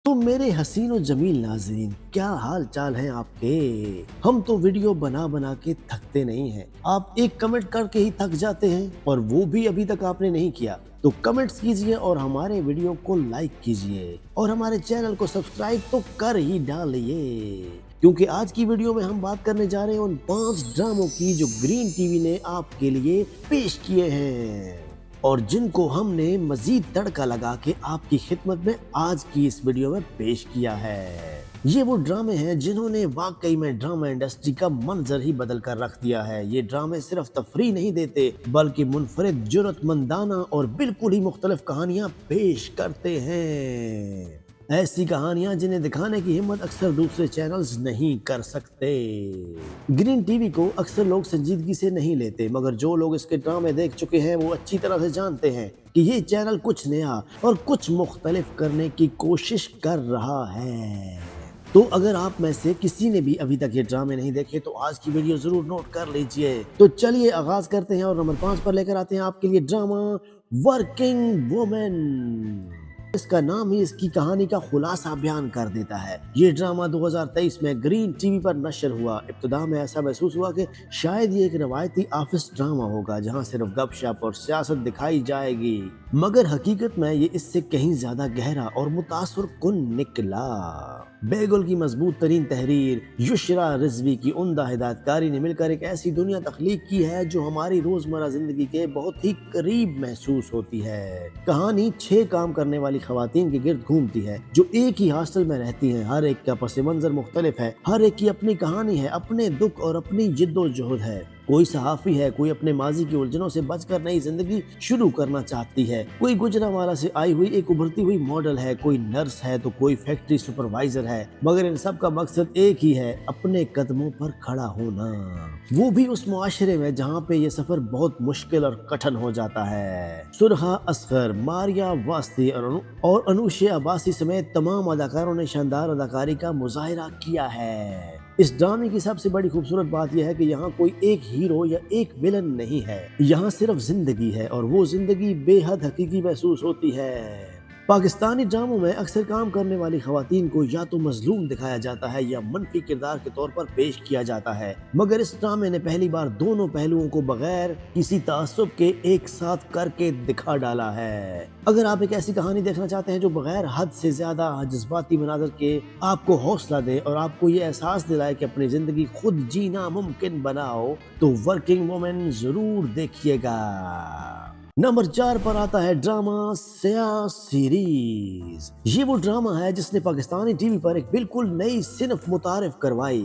تو मेरे हसीन और जमील नाज़रीन, क्या हाल चाल हैं आपके। हम तो वीडियो बना बना के थकते नहीं हैं। आप एक कमेंट करके ही थक जाते हैं और वो भी अभी तक आपने नहीं किया। तो कमेंट्स कीजिए और हमारे वीडियो को लाइक कीजिए और हमारे चैनल को सब्सक्राइब तो कर ही डालिए, क्योंकि आज की वीडियो में हम बात करने जा रहे हैं उन 5 ड्रामों की जो ग्रीन टीवी ने आपके लिए पेश किए हैं और जिनको हमने मजीद तड़का लगा के आपकी खिदमत में आज की इस वीडियो में पेश किया है। ये वो ड्रामे हैं जिन्होंने वाकई में ड्रामा इंडस्ट्री का मंजर ही बदल कर रख दिया है। ये ड्रामे सिर्फ तफरीह नहीं देते बल्कि मुनफरिद, जुर्रतमंदाना और बिल्कुल ही मुख्तलिफ कहानियां पेश करते हैं। ऐसी कहानियां जिन्हें दिखाने की हिम्मत अक्सर दूसरे चैनल्स नहीं कर सकते। ग्रीन टीवी को अक्सर लोग संजीदगी से नहीं लेते, मगर जो लोग इसके ड्रामे देख चुके हैं वो अच्छी तरह से जानते हैं कि ये चैनल कुछ नया और कुछ मुख्तलिफ करने की कोशिश कर रहा है। तो अगर आप में से किसी ने भी अभी तक ये ड्रामे नहीं देखे तो आज की वीडियो जरूर नोट कर लीजिए। तो चलिए आगाज करते हैं और नंबर 5 पर लेकर आते हैं आपके लिए ड्रामा वर्किंग वुमेन। इसका नाम ही इसकी कहानी का खुलासा बयान कर देता है। ये ड्रामा 2023 में ग्रीन टीवी पर नशर हुआ। इब्तिदा में ऐसा महसूस हुआ कि शायद ये एक रवायती ऑफिस ड्रामा होगा जहां सिर्फ गपशप और सियासत दिखाई जाएगी, मगर हकीकत में ये इससे कहीं ज्यादा गहरा और मुतासर कुन निकला। बेगुल की मजबूत तरीन तहरीर, युशरा रिजवी की उम्दा हिदायतकारी ने मिलकर एक ऐसी दुनिया तख्लीक की है जो हमारी रोजमर्रा जिंदगी के बहुत ही करीब महसूस होती है। कहानी 6 काम करने वाली खवातीन के गिर्द घूमती है जो एक ही हॉस्टल में रहती हैं। हर एक का पस मंजर मुख्तलिफ है, हर एक की अपनी कहानी है, अपने दुख और अपनी जिद्दोजहद है। कोई सहाफी है, कोई अपने माजी की उलझनों से बचकर नई जिंदगी शुरू करना चाहती है, कोई गुजरांवाला से आई हुई एक उभरती हुई मॉडल है, कोई नर्स है तो कोई फैक्ट्री सुपरवाइजर है, मगर इन सब का मकसद एक ही है, अपने कदमों पर खड़ा होना, वो भी उस मुआशरे में जहाँ पे ये सफर बहुत मुश्किल और कठिन हो जाता है। सुरहा असगर, मारिया वास्ती और अनुशे अब्बासी समेत तमाम अदाकारों ने शानदार अदाकारी का मुजाहिरा किया है। इस ड्रामे की सबसे बड़ी खूबसूरत बात यह है कि यहाँ कोई एक हीरो या एक विलन नहीं है, यहाँ सिर्फ जिंदगी है और वो जिंदगी बेहद हकीकी महसूस होती है। पाकिस्तानी ड्रामों में अक्सर काम करने वाली खवातीन को या तो मजलूम दिखाया जाता है या मनफी किरदार के तौर पर पेश किया जाता है, मगर इस ड्रामे ने पहली बार दोनों पहलुओं को बगैर किसी तासुब के एक साथ करके दिखा डाला है। अगर आप एक ऐसी कहानी देखना चाहते हैं जो बगैर हद से ज्यादा जज्बाती मनाजर के आपको हौसला दे और आपको ये एहसास दिलाए कि अपनी जिंदगी खुद जीना मुमकिन बनाओ, तो वर्किंग वुमेन जरूर देखिएगा। नंबर 4 पर आता है ड्रामा सया सीरीज। ये वो ड्रामा है जिसने पाकिस्तानी टीवी पर एक बिल्कुल नई सिनफ मुतारिफ करवाई।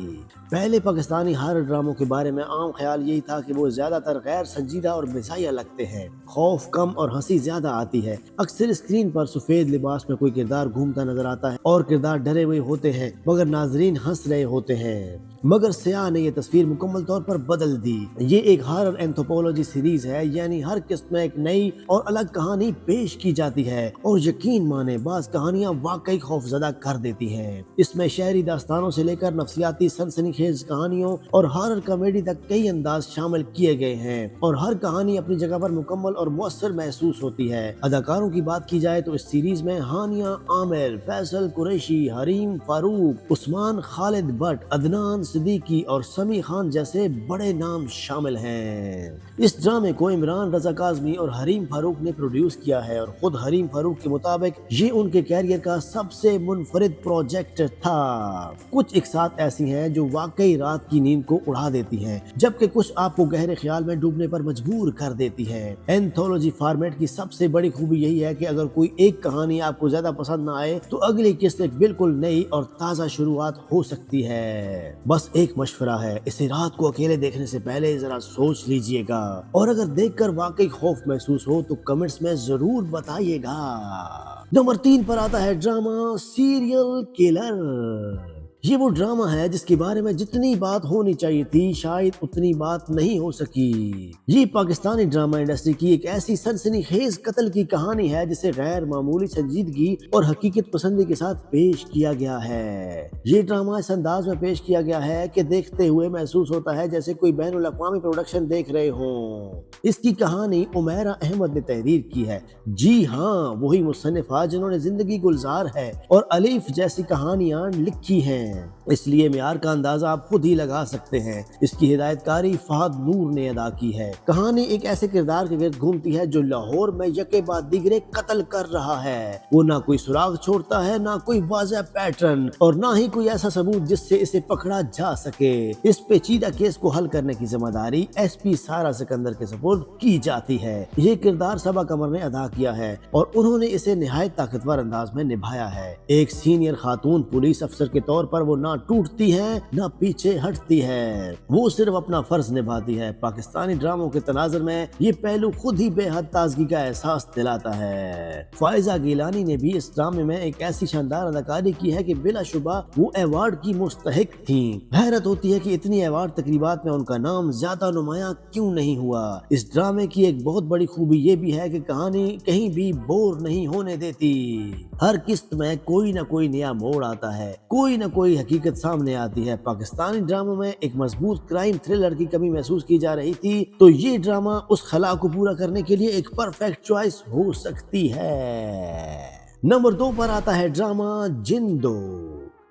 पहले पाकिस्तानी हॉरर ड्रामों के बारे में आम ख्याल यही था कि वो ज्यादातर गैर संजीदा और मिजाहिया लगते हैं, खौफ कम और हंसी ज्यादा आती है। अक्सर स्क्रीन पर सफेद लिबास में कोई किरदार घूमता नजर आता है और किरदार डरे हुए होते हैं मगर नाजरीन हंस रहे होते हैं। मगर सया ने ये तस्वीर मुकम्मल तौर पर बदल दी। ये एक हॉरर एंथ्रोपोलॉजी सीरीज है, यानी हर किस्म में एक नई और अलग कहानी पेश की जाती है और यकीन माने बाज कहानियां वाकई खौफजदा कर देती हैं। इसमें शहरी दास्तानों से लेकर नफसियाती सनसनीखेज कहानियों और हॉरर कॉमेडी तक कई अंदाज शामिल किए गए हैं और हर कहानी अपनी जगह पर मुकम्मल और मुअस्सर महसूस होती है। अदाकारों की बात की जाए तो इस सीरीज में हानिया आमिर, फैसल कुरैशी, हरीम फारूक, उस्मान खालिद भट्ट, अदनान सिद्दीकी और समी खान जैसे बड़े नाम शामिल हैं। इस ड्रामे को इमरान रजा काज़मी और हरीम फारूक ने प्रोड्यूस किया है और खुद हरीम फारूक के मुताबिक ये उनके कैरियर का सबसे मुनफरिद प्रोजेक्ट था। कुछ इकसात ऐसी हैं जो वाकई रात की नींद को उड़ा देती हैं, जबकि कुछ आपको गहरे ख्याल में डूबने पर मजबूर कर देती हैं। एंथोलॉजी फॉर्मेट की सबसे बड़ी खूबी यही है कि अगर कोई एक कहानी आपको ज्यादा पसंद ना आए तो अगली किस्त एक बिल्कुल नई और ताज़ा शुरुआत हो सकती है। बस एक मशवरा है, इसे रात को अकेले देखने से पहले जरा सोच लीजिएगा और अगर देखकर वाकई खौफ महसूस हो तो कमेंट्स में जरूर बताइएगा। नंबर 3 पर आता है ड्रामा सीरियल किलर। یہ وہ ڈرامہ ہے جس کے بارے میں جتنی بات ہونی چاہیے تھی شاید اتنی بات نہیں ہو سکی۔ یہ پاکستانی ڈرامہ انڈسٹری کی ایک ایسی سنسنی خیز قتل کی کہانی ہے جسے غیر معمولی سنجیدگی اور حقیقت پسندی کے ساتھ پیش کیا گیا ہے۔ یہ ڈرامہ اس انداز میں پیش کیا گیا ہے کہ دیکھتے ہوئے محسوس ہوتا ہے جیسے کوئی بین الاقوامی پروڈکشن دیکھ رہے ہوں۔ اس کی کہانی عمیرہ احمد نے تحریر کی ہے۔ جی ہاں، وہی مصنفہ جنہوں نے زندگی گلزار ہے اور الف جیسی کہانیاں لکھی ہیں، اس لیے معیار کا اندازہ آپ خود ہی لگا سکتے ہیں۔ اس کی ہدایت کاری فہد نور نے ادا کی ہے۔ کہانی ایک ایسے کردار کے گرد گھومتی ہے جو لاہور میں یکے بعد دیگرے قتل کر رہا ہے۔ وہ نہ کوئی سراغ چھوڑتا ہے، نہ کوئی واضح پیٹرن، اور نہ ہی کوئی ایسا ثبوت جس سے اسے پکڑا جا سکے۔ اس پیچیدہ کیس کو حل کرنے کی ذمہ داری ایس پی سارا سکندر کے سپرد کی جاتی ہے۔ یہ کردار صبا قمر نے ادا کیا ہے اور انہوں نے اسے نہایت طاقتور انداز میں نبھایا ہے۔ ایک سینئر خاتون پولیس افسر کے طور پر وہ نہ ٹوٹتی ہے نہ پیچھے ہٹتی ہے، وہ صرف اپنا فرض نبھاتی ہے۔ پاکستانی ڈراموں کے تناظر میں یہ پہلو خود ہی بے حد تازگی کا احساس دلاتا ہے۔ فائزہ گیلانی نے بھی اس ڈرامے میں ایک ایسی شاندار اداکاری کی ہے کہ بلا شبہ وہ ایوارڈ کی مستحق تھیں۔ حیرت ہوتی ہے کہ اتنی ایوارڈ تقریبات میں ان کا نام زیادہ نمایاں کیوں نہیں ہوا۔ اس ڈرامے کی ایک بہت بڑی خوبی یہ بھی ہے کہ کہانی کہیں بھی بور نہیں ہونے دیتی۔ ہر قسط میں کوئی نہ کوئی نیا موڑ آتا ہے، کوئی نہ کوئی حقیقت سامنے آتی ہے۔ پاکستانی ڈراموں میں ایک مضبوط کرائم تھرلر کی کمی محسوس کی جا رہی تھی، تو یہ ڈرامہ اس خلا کو پورا کرنے کے لیے ایک پرفیکٹ چوائس ہو سکتی ہے۔ نمبر 2 پر آتا ہے ڈرامہ جندو۔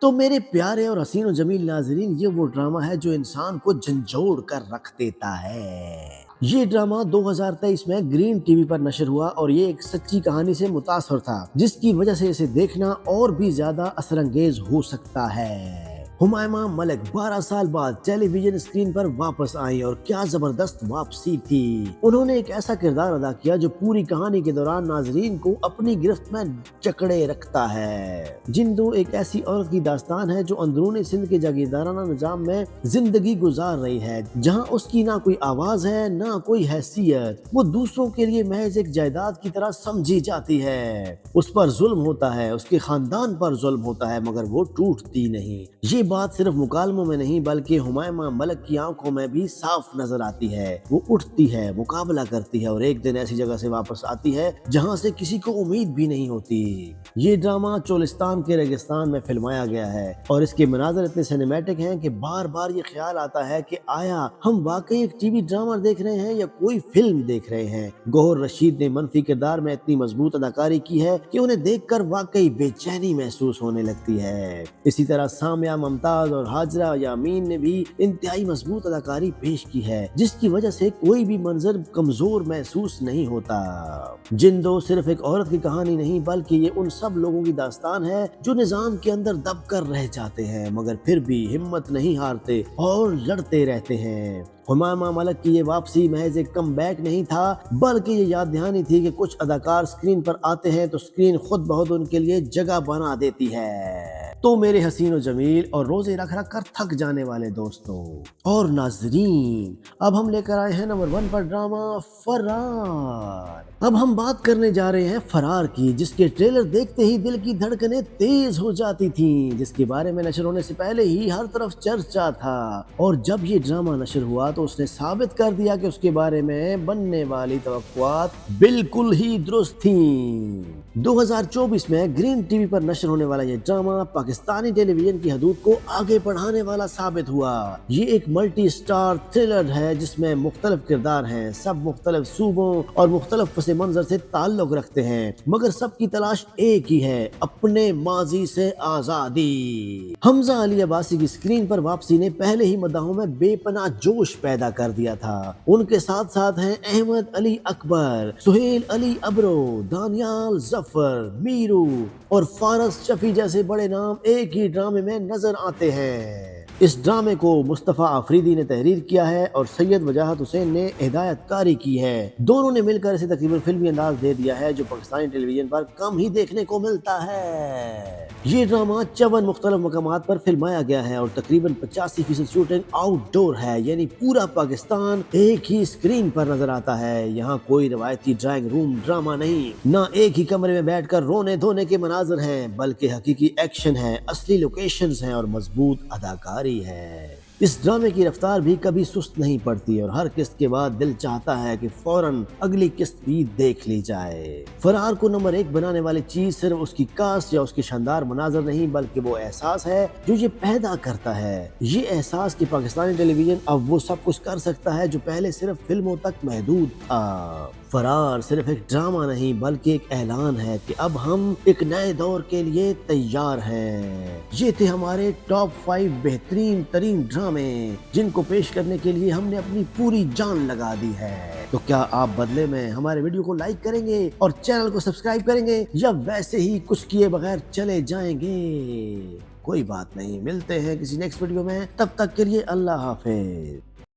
تو میرے پیارے اور حسین و جمیل ناظرین، یہ وہ ڈرامہ ہے جو انسان کو جھنجھوڑ کر رکھ دیتا ہے۔ یہ ڈرامہ 2023 میں گرین ٹی وی پر نشر ہوا اور یہ ایک سچی کہانی سے متاثر تھا، جس کی وجہ سے اسے دیکھنا اور بھی زیادہ اثر انگیز ہو سکتا ہے۔ ہمائمہ ملک 12 سال بعد ٹیلی ویژن اسکرین پر واپس آئی اور کیا زبردست واپسی تھی۔ انہوں نے ایک ایسا کردار ادا کیا جو پوری کہانی کے دوران ناظرین کو اپنی گرفت میں جکڑے رکھتا ہے۔ جندو ایک ایسی عورت کی داستان ہے جو اندرونی سندھ کے جاگیردارانہ نظام میں زندگی گزار رہی ہے، جہاں اس کی نہ کوئی آواز ہے نہ کوئی حیثیت۔ وہ دوسروں کے لیے محض ایک جائیداد کی طرح سمجھی جاتی ہے۔ اس پر ظلم ہوتا ہے، اس کے خاندان پر ظلم ہوتا ہے، مگر وہ ٹوٹتی نہیں۔ یہ بات صرف مکالموں میں نہیں بلکہ ہمائمہ ملک کی آنکھوں میں بھی صاف نظر آتی ہے۔ وہ اٹھتی ہے، مقابلہ کرتی ہے اور ایک دن ایسی جگہ سے واپس آتی ہے جہاں سے کسی کو امید بھی نہیں ہوتی۔ یہ ڈرامہ چولستان کے ریگستان میں فلمایا گیا ہے اور اس کے مناظر اتنے سینیمیٹک ہیں کہ بار بار یہ خیال آتا ہے کہ آیا ہم واقعی ایک ٹی وی ڈرامہ دیکھ رہے ہیں یا کوئی فلم دیکھ رہے ہیں۔ گوہر رشید نے منفی کردار میں اتنی مضبوط اداکاری کی ہے کہ انہیں دیکھ کر واقعی بے چینی محسوس ہونے لگتی ہے۔ اسی طرح سامیہ ممتاز اور حاجرہ یامین نے بھی انتہائی مضبوط اداکاری پیش کی ہے، جس کی وجہ سے کوئی بھی منظر کمزور محسوس نہیں ہوتا۔ جندو صرف ایک عورت کی کہانی نہیں بلکہ یہ ان سب لوگوں کی داستان ہے جو نظام کے اندر دب کر رہ جاتے ہیں مگر پھر بھی ہمت نہیں ہارتے اور لڑتے رہتے ہیں۔ ہمائمہ ملک کی یہ واپسی محض ایک کم بیک نہیں تھا بلکہ یہ یاد دہانی تھی کہ کچھ اداکار اسکرین پر آتے ہیں تو اسکرین خود بخود ان کے لیے جگہ بنا دیتی ہے۔ تو میرے حسین و جمیل اور روزے رکھ رکھ کر تھک جانے والے دوستوں اور ناظرین، اب ہم لے کر آئے ہیں نمبر 1 پر ڈرامہ فرار۔ اب ہم بات کرنے جا رہے ہیں فرار کی، جس کے ٹریلر دیکھتے ہی دل کی دھڑکنیں تیز ہو جاتی تھیں، جس کے بارے میں نشر ہونے سے پہلے ہی ہر طرف چرچا تھا، اور جب یہ ڈرامہ نشر ہوا تو اس نے ثابت کر دیا کہ اس کے بارے میں بننے والی توقعات بالکل ہی درست تھیں۔ 2024 میں گرین ٹی وی پر نشر ہونے والا یہ ڈرامہ پاکستانی ٹیلی ویژن کی حدود کو آگے بڑھانے والا ثابت ہوا۔ یہ ایک ملٹی سٹار تھرلر ہے جس میں مختلف کردار ہیں، سب مختلف صوبوں اور مختلف پس منظر سے تعلق رکھتے ہیں، مگر سب کی تلاش ایک ہی ہے، اپنے ماضی سے آزادی۔ حمزہ علی عباسی کی اسکرین پر واپسی نے پہلے ہی مداحوں میں بے پناہ جوش پیدا کر دیا تھا۔ ان کے ساتھ ساتھ ہیں احمد علی اکبر، سہیل علی ابرو، دانیال ظفر، میرو اور فارس شفیع جیسے بڑے نام ایک ہی ڈرامے میں نظر آتے ہیں۔ اس ڈرامے کو مصطفیٰ آفریدی نے تحریر کیا ہے اور سید وجاہت حسین نے ہدایت کاری کی ہے۔ دونوں نے مل کر اسے تقریباً فلمی انداز دے دیا ہے جو پاکستانی ٹیلی ویژن پر کم ہی دیکھنے کو ملتا ہے۔ ये ड्रामा 54 मुख्तलिफ मकामात पर फिल्माया गया है और तकरीबन 85% शूटिंग आउटडोर है, यानी पूरा पाकिस्तान एक ही स्क्रीन पर नजर आता है। यहाँ कोई रवायती ड्राइंग रूम ड्रामा नहीं, ना एक ही कमरे में बैठकर रोने धोने के मनाजर हैं, बल्कि हकीकी एक्शन है, असली लोकेशंस हैं और मजबूत अदाकारी है। इस ड्रामे की रफ्तार भी कभी सुस्त नहीं पड़ती और हर किस्त के बाद दिल चाहता है कि फौरन अगली किस्त भी देख ली जाए। फरार को नंबर 1 बनाने वाली चीज सिर्फ उसकी कास्ट या उसके शानदार मनाजर नहीं, बल्कि वो एहसास है जो ये पैदा करता है। ये एहसास कि पाकिस्तानी टेलीविजन अब वो सब कुछ कर सकता है जो पहले सिर्फ फिल्मों तक महदूद था। फरार सिर्फ एक ड्रामा नहीं, बल्कि एक ऐलान है कि अब हम एक नए दौर के लिए तैयार हैं। ये थे हमारे टॉप 5 बेहतरीन तरीन ड्रामे, जिनको पेश करने के लिए हमने अपनी पूरी जान लगा दी है। तो क्या आप बदले में हमारे वीडियो को लाइक करेंगे और चैनल को सब्सक्राइब करेंगे, या वैसे ही कुछ किए बगैर चले जाएंगे? कोई बात नहीं, मिलते हैं किसी नेक्स्ट वीडियो में, तब तक के लिए अल्लाह हाफिज।